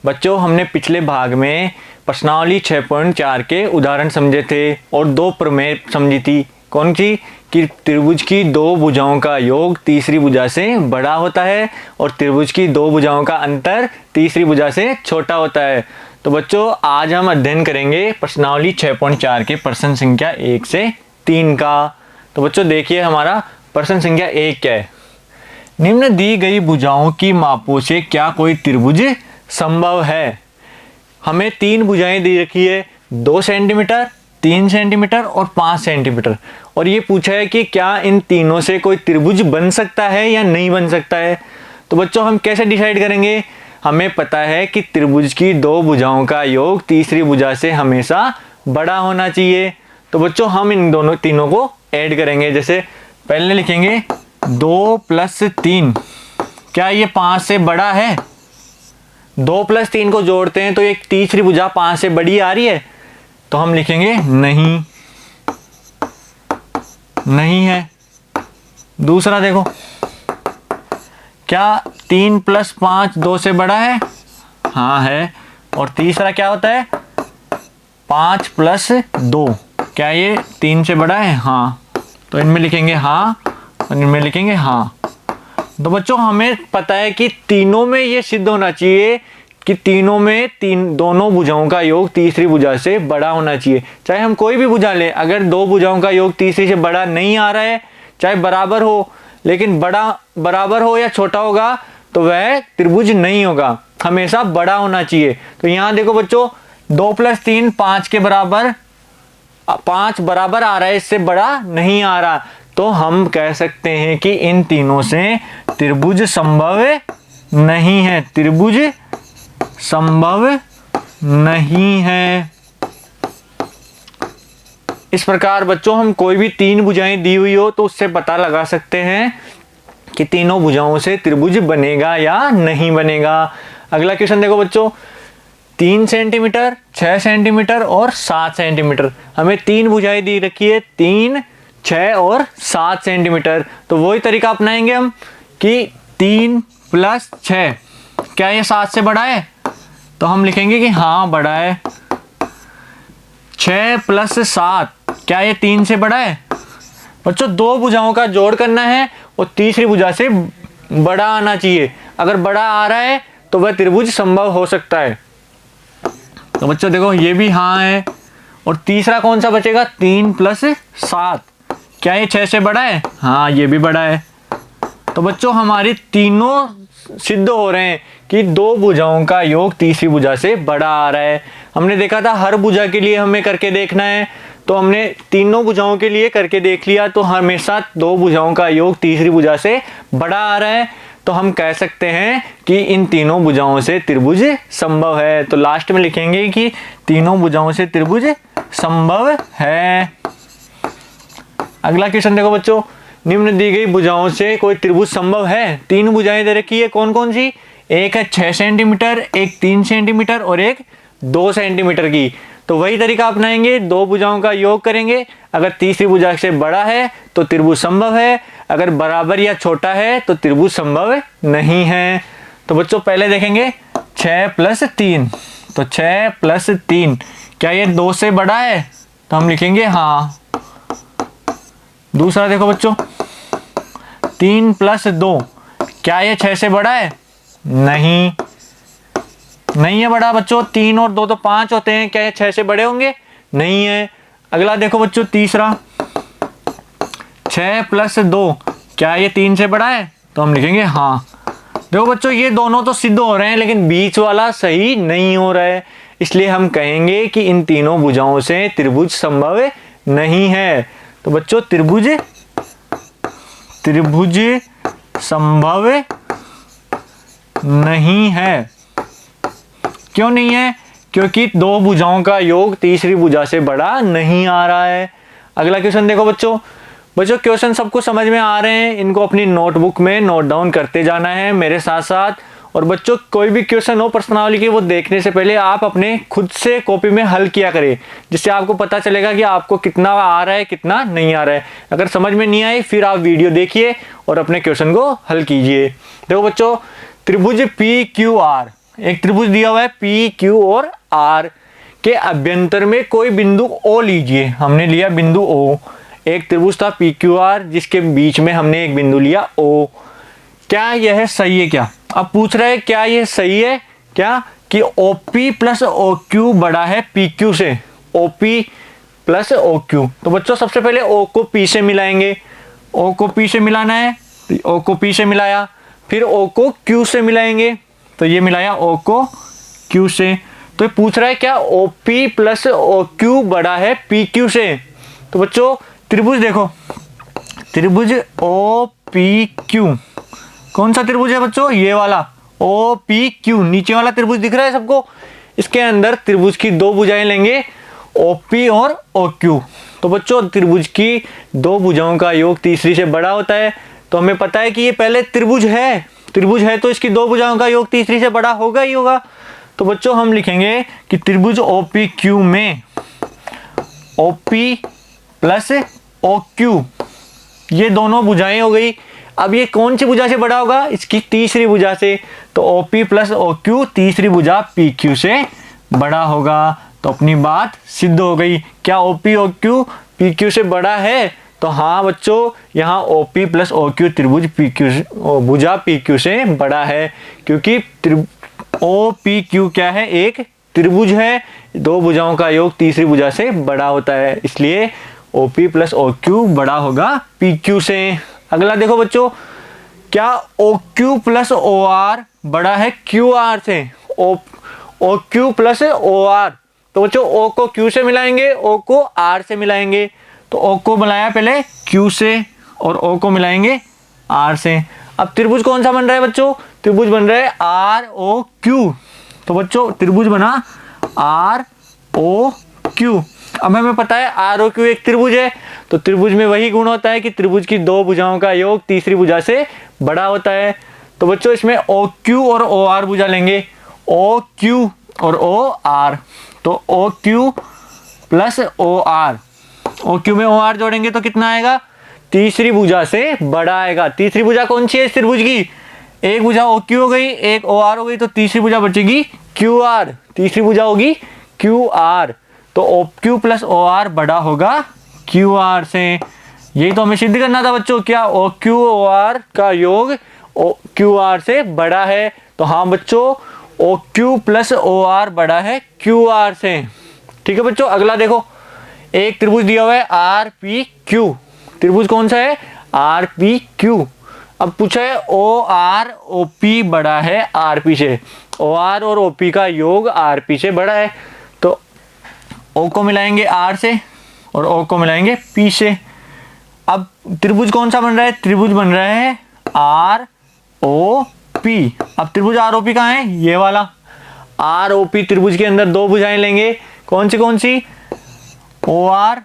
बच्चों हमने पिछले भाग में प्रश्नावली 6.4 के उदाहरण समझे थे और दो प्रमेय समझी थी। कौन सी? कि त्रिभुज की दो भुजाओं का योग तीसरी भुजा से बड़ा होता है और त्रिभुज की दो भुजाओं का अंतर तीसरी भुजा से छोटा होता है। तो बच्चों आज हम अध्ययन करेंगे प्रश्नावली 6.4 के प्रश्न संख्या 1 से 3 का। तो बच्चों देखिए हमारा प्रश्न संख्या 1 क्या है। निम्न दी गई भुजाओं की मापों से क्या कोई त्रिभुज संभव है? हमें तीन भुजाएं दी रखी है, 2 सेंटीमीटर, 3 सेंटीमीटर और 5 सेंटीमीटर, और ये पूछा है कि क्या इन तीनों से कोई त्रिभुज बन सकता है या नहीं बन सकता है। तो बच्चों हम कैसे डिसाइड करेंगे? हमें पता है कि त्रिभुज की दो भुजाओं का योग तीसरी भुजा से हमेशा बड़ा होना चाहिए। तो बच्चों हम इन दोनों तीनों को ऐड करेंगे। जैसे पहले लिखेंगे 2 + 3, क्या ये 5 से बड़ा है? 2 + 3 को जोड़ते हैं तो एक तीसरी भुजा 5 से बड़ी आ रही है, तो हम लिखेंगे नहीं, नहीं है। दूसरा देखो, क्या 3 + 5 2 से बड़ा है? हाँ है। और तीसरा क्या होता है? 5 + 2, क्या ये 3 से बड़ा है? हाँ। तो इनमें लिखेंगे हाँ और इनमें लिखेंगे हाँ। तो बच्चों हमें पता है कि तीनों में ये सिद्ध होना चाहिए कि तीनों में दोनों भुजाओं का योग तीसरी भुजा से बड़ा होना चाहिए। चाहे हम कोई भी भुजा लें, अगर दो भुजाओं का योग तीसरी से बड़ा नहीं आ रहा है, चाहे बराबर हो, लेकिन बराबर हो या छोटा होगा तो वह त्रिभुज नहीं होगा, हमेशा बड़ा होना चाहिए। तो यहाँ देखो बच्चों 2 + 3 5 के बराबर, 5 बराबर आ रहा है, इससे बड़ा नहीं आ रहा। तो हम कह सकते हैं कि इन तीनों से त्रिभुज संभव नहीं है, त्रिभुज संभव नहीं है। इस प्रकार बच्चों हम कोई भी तीन भुजाएं दी हुई हो तो उससे पता लगा सकते हैं कि तीनों भुजाओं से त्रिभुज बनेगा या नहीं बनेगा। अगला क्वेश्चन देखो बच्चों, 3 सेंटीमीटर, 6 सेंटीमीटर और 7 सेंटीमीटर। हमें तीन भुजाएं दी रखी है, 3, 6 और 7 सेंटीमीटर। तो वही तरीका अपनाएंगे हम कि 3 + 6, क्या ये 7 से बड़ा है? तो हम लिखेंगे कि हाँ बड़ा है। 6 + 7, क्या ये 3 से बड़ा है? बच्चों दो भुजाओं का जोड़ करना है और तीसरी भुजा से बड़ा आना चाहिए। अगर बड़ा आ रहा है तो वह त्रिभुज संभव हो सकता है। तो बच्चों देखो ये भी हाँ है। और तीसरा कौन सा बचेगा? 3 + 7, क्या ये 6 से बड़ा है? हाँ ये भी बड़ा है। तो बच्चों हमारी तीनों सिद्ध हो रहे हैं कि दो भुजाओं का योग तीसरी भुजा से बड़ा आ रहा है। हमने देखा था हर भुजा के लिए हमें करके देखना है, तो हमने तीनों भुजाओं के लिए करके देख लिया, तो हमेशा दो भुजाओं का योग तीसरी भुजा से बड़ा आ रहा है। तो हम कह सकते हैं कि इन तीनों भुजाओं से त्रिभुज संभव है। तो लास्ट में लिखेंगे कि तीनों भुजाओं से त्रिभुज संभव है। अगला क्वेश्चन देखो बच्चों, निम्न दी गई भुजाओं से कोई त्रिभुज संभव है। तीन भुजाएं दे रखी है, कौन कौन सी? एक है 6 सेंटीमीटर, एक 3 सेंटीमीटर और एक 2 सेंटीमीटर की। तो वही तरीका अपनाएंगे, दो भुजाओं का योग करेंगे, अगर तीसरी भुजा से बड़ा है तो त्रिभुज संभव है, अगर बराबर या छोटा है तो त्रिभुज संभव नहीं है। तो बच्चों पहले देखेंगे 6 + 3, तो 6 + 3, क्या ये 2 से बड़ा है? तो हम लिखेंगे हाँ। दूसरा देखो बच्चों 3 + 2, क्या ये 6 से बड़ा है? नहीं, नहीं है बड़ा बच्चों। 3 और 2 तो 5 होते हैं, क्या ये 6 से बड़े होंगे? नहीं है। अगला देखो बच्चों तीसरा 6 + 2, क्या ये 3 से बड़ा है? तो हम लिखेंगे हाँ। देखो बच्चों ये दोनों तो सिद्ध हो रहे हैं, लेकिन बीच वाला सही नहीं हो रहा है, इसलिए हम कहेंगे कि इन तीनों भुजाओं से त्रिभुज संभव नहीं है। तो बच्चों त्रिभुज संभव नहीं है। क्यों नहीं है? क्योंकि दो भुजाओं का योग तीसरी भुजा से बड़ा नहीं आ रहा है। अगला क्वेश्चन देखो बच्चों क्वेश्चन सबको समझ में आ रहे हैं, इनको अपनी नोटबुक में नोट डाउन करते जाना है मेरे साथ साथ। और बच्चों कोई भी क्वेश्चन हो प्रश्नावली के, वो देखने से पहले आप अपने खुद से कॉपी में हल किया करें, जिससे आपको पता चलेगा कि आपको कितना आ रहा है कितना नहीं आ रहा है। अगर समझ में नहीं आए फिर आप वीडियो देखिए और अपने क्वेश्चन को हल कीजिए। देखो बच्चों त्रिभुज PQR एक त्रिभुज दिया हुआ है पी क्यू और आर के अभ्यंतर में कोई बिंदु ओ लीजिए। हमने लिया बिंदु ओ। एक त्रिभुज था पी क्यू आर जिसके बीच में हमने एक बिंदु लिया ओ। क्या यह सही है क्या? अब पूछ रहा है क्या यह सही है क्या कि OP प्लस OQ बड़ा है PQ से। OP प्लस OQ, तो बच्चों सबसे पहले O को P से मिलाएंगे। O को P से मिलाना है तो O को P से मिलाया, फिर O को Q से मिलाएंगे तो ये मिलाया O को Q से। तो ये पूछ रहा है क्या OP प्लस OQ बड़ा है PQ से। तो बच्चों त्रिभुज देखो, त्रिभुज OPQ कौन सा त्रिभुज है बच्चों? ये वाला OPQ, नीचे वाला त्रिभुज दिख रहा है सबको। इसके अंदर त्रिभुज की दो भुजाएं लेंगे OP और OQ। तो बच्चों त्रिभुज की दो भुजाओं का योग तीसरी से बड़ा होता है। तो हमें पता है कि ये पहले त्रिभुज है तो इसकी दो भुजाओं का योग तीसरी से बड़ा होगा ही होगा। तो बच्चों हम लिखेंगे कि त्रिभुज OPQ में OP प्लस OQ ये दोनों भुजाएं हो गई। अब ये कौन सी भुजा से बड़ा होगा? इसकी तीसरी भुजा से। तो OP प्लस OQ तीसरी भुजा PQ से बड़ा होगा। तो अपनी बात सिद्ध हो गई। क्या OP OQ PQ से बड़ा है? तो हाँ बच्चों, यहाँ OP प्लस OQ त्रिभुज भुजा PQ से बड़ा है, क्योंकि OPQ क्या है? एक त्रिभुज है, दो भुजाओं का योग तीसरी भुजा से बड़ा होता है, इसलिए OP प्लस OQ बड़ा होगा PQ से। अगला देखो बच्चों, क्या OQ प्लस OR बड़ा है QR से? OQ प्लस OR, तो बच्चों O को Q से मिलाएंगे, O को R से मिलाएंगे। तो O को मिलाया पहले Q से और O को मिलाएंगे R से। अब त्रिभुज कौन सा बन रहा है बच्चों? त्रिभुज बन रहा है ROQ। तो बच्चों त्रिभुज बना ROQ। अब हमें पता है ROQ एक त्रिभुज है, तो त्रिभुज में वही गुण होता है कि त्रिभुज की दो भुजाओं का योग तीसरी भुजा से बड़ा होता है। तो बच्चों इसमें OQ और OR भुजा लेंगे, OQ और OR। तो OQ प्लस OR, OQ में OR जोड़ेंगे तो कितना आएगा? तीसरी भुजा से बड़ा आएगा। तीसरी भुजा कौन सी है इस त्रिभुज की? एक भुजा OQ हो गई, एक OR हो गई, तो तीसरी भुजा बचेगी QR। तीसरी भुजा होगी QR। तो OQ प्लस OR बड़ा होगा QR से। यही तो हमें सिद्ध करना था बच्चों, क्या OQ OR का योग QR से बड़ा है। तो हाँ बच्चों, OQ प्लस OR बड़ा है QR से। ठीक है बच्चों, अगला देखो, एक त्रिभुज दिया हुआ है RPQ। त्रिभुज कौन सा है? RPQ। अब पूछा है OROP बड़ा है RP से। OR और OP का योग RP से बड़ा है, तो O को मिलाएंगे R से और O को मिलाएंगे P से। अब त्रिभुज कौन सा बन रहा है? त्रिभुज बन रहा है ROP। अब त्रिभुज ROP कहाँ है? ये वाला ROP त्रिभुज के अंदर दो भुजाएं लेंगे, कौन सी? OR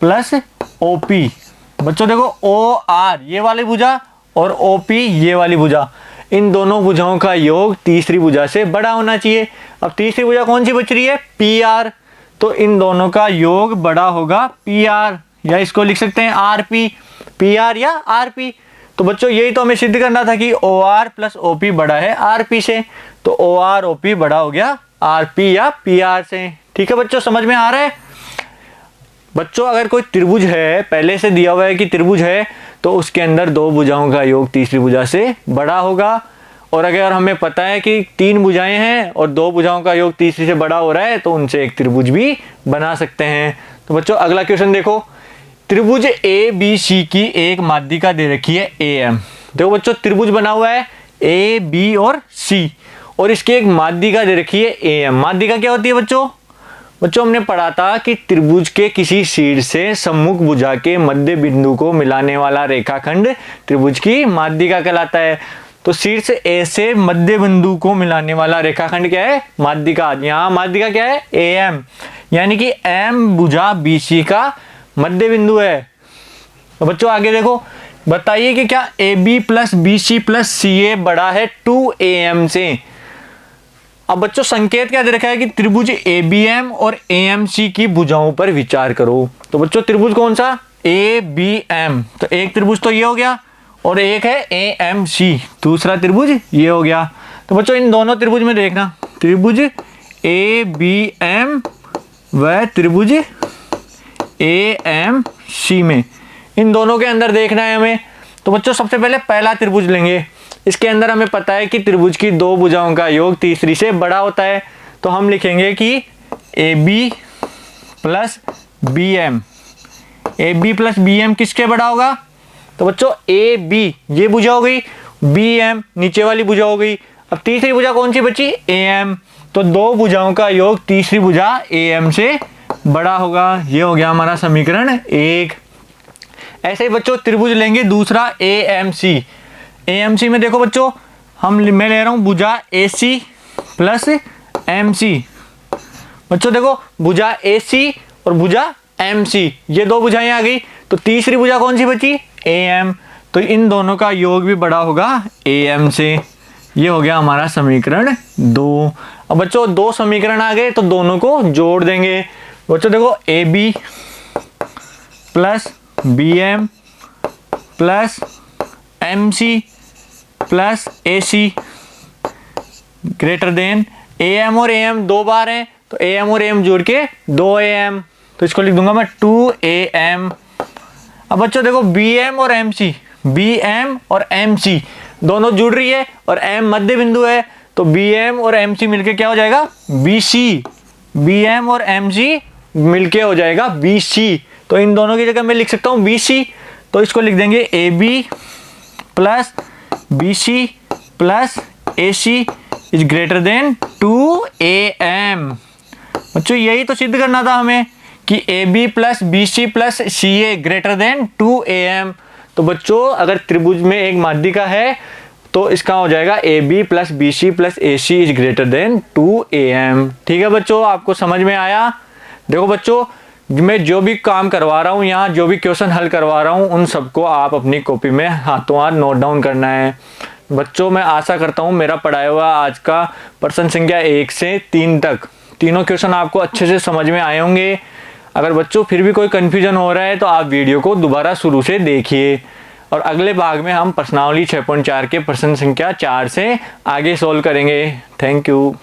plus OP। बच्चों देखो OR ये वाली भुजा और OP ये वाली भुजा, इन दोनों भुजाओं का योग तीसरी भुजा से बड़ा होना चाहिए। अब तीसरी भुजा कौन सी बच रही है? PR। तो इन दोनों का योग बड़ा होगा PR, या इसको लिख सकते हैं RP। PR या RP। तो बच्चों यही तो हमें सिद्ध करना था कि OR प्लस OP बड़ा है RP से। तो OR OP बड़ा हो गया RP या PR से। ठीक है बच्चों, समझ में आ रहा है? बच्चों अगर कोई त्रिभुज है, पहले से दिया हुआ है कि त्रिभुज है, तो उसके अंदर दो भुजाओं का योग तीसरी भुजा से बड़ा होगा। और अगर हमें पता है कि तीन भुजाएं हैं और दो भुजाओं का योग तीसरी से बड़ा हो रहा है, तो उनसे एक त्रिभुज भी बना सकते हैं। तो बच्चों अगला क्वेश्चन देखो, त्रिभुज ABC की एक माध्यिका दे रखी है AM। देखो बच्चों त्रिभुज बना हुआ है AB और C, और इसकी एक माध्यिका दे रखी है AM। माध्यिका क्या होती है बच्चों? बच्चों हमने पढ़ा था कि त्रिभुज के किसी शीर्ष से सम्मुख भुजा के मध्य बिंदु को मिलाने वाला रेखाखंड त्रिभुज की माध्यिका कहलाता है। तो शीर्ष A से मध्य बिंदु को मिलाने वाला रेखाखंड क्या है? माध्यिका। यहाँ माध्यिका क्या है? AM, यानी कि M भुजा BC का मध्य बिंदु है। तो बच्चों आगे देखो, बताइए कि क्या AB plus BC plus CA बड़ा है 2AM से। अब बच्चों संकेत क्या दे रखा है कि त्रिभुज ABM और AMC की भुजाओं पर विचार करो। तो बच्चों त्रिभुज कौन सा? ABM। तो एक त्रिभुज तो ये हो गया, और एक है AMC, दूसरा त्रिभुज ये हो गया। तो बच्चों इन दोनों त्रिभुज में देखना, त्रिभुज ABM व त्रिभुज AMC में, इन दोनों के अंदर देखना है हमें। तो बच्चों सबसे पहले पहला त्रिभुज लेंगे, इसके अंदर हमें पता है कि त्रिभुज की दो भुजाओं का योग तीसरी से बड़ा होता है। तो हम लिखेंगे कि AB plus BM, AB plus BM किसके बड़ा होगा? तो बच्चों AB ये भुजा हो गई, BM नीचे वाली भुजा हो गई। अब तीसरी भुजा कौन सी बची? AM। तो दो भुजाओं का योग तीसरी भुजा AM से बड़ा होगा। ये हो गया हमारा समीकरण 1। ऐसे ही बच्चों त्रिभुज लेंगे दूसरा AMC। AMC में देखो बच्चों मैं ले रहा हूँ भुजा AC प्लस MC। बच्चों देखो भुजा AC और भुजा MC, ये दो भुजाएं आ गई। तो तीसरी भुजा कौन सी बची? AM। तो इन दोनों का योग भी बड़ा होगा AM से। ये हो गया हमारा समीकरण 2। अब बच्चों दो समीकरण आ गए तो दोनों को जोड़ देंगे। बच्चों देखो AB plus BM plus MC plus AC greater than AM और AM दो बार हैं तो AM और AM जोड़ के 2AM, तो इसको लिख दूंगा मैं 2AM। अब बच्चों देखो BM और MC, BM और MC दोनों जुड़ रही है और M मध्य बिंदु है, तो BM और MC मिलके क्या हो जाएगा? BC। BM और MC मिलके हो जाएगा BC। तो इन दोनों की जगह मैं लिख सकता हूँ BC। तो इसको लिख देंगे AB plus BC plus AC is greater than 2AM। बच्चों यही तो सिद्ध करना था हमें कि AB plus BC plus CA greater than 2AM। तो बच्चों अगर त्रिभुज में एक माध्यिका है तो इसका हो जाएगा AB plus BC plus AC is greater than 2AM। ठीक है बच्चों, आपको समझ में आया? देखो बच्चों मैं जो भी काम करवा रहा हूँ यहाँ, जो भी क्वेश्चन हल करवा रहा हूँ, उन सबको आप अपनी कॉपी में हाथों हाथ नोट डाउन करना है। बच्चों मैं आशा करता हूँ मेरा पढ़ाया हुआ आज का प्रश्न संख्या 1 से 3 तक तीनों क्वेश्चन आपको अच्छे से समझ में आए होंगे। अगर बच्चों फिर भी कोई कन्फ्यूजन हो रहा है तो आप वीडियो को दोबारा शुरू से देखिए और अगले भाग में हम प्रश्नावली 6.4 के प्रश्न संख्या 4 से आगे सोल्व करेंगे। Thank you.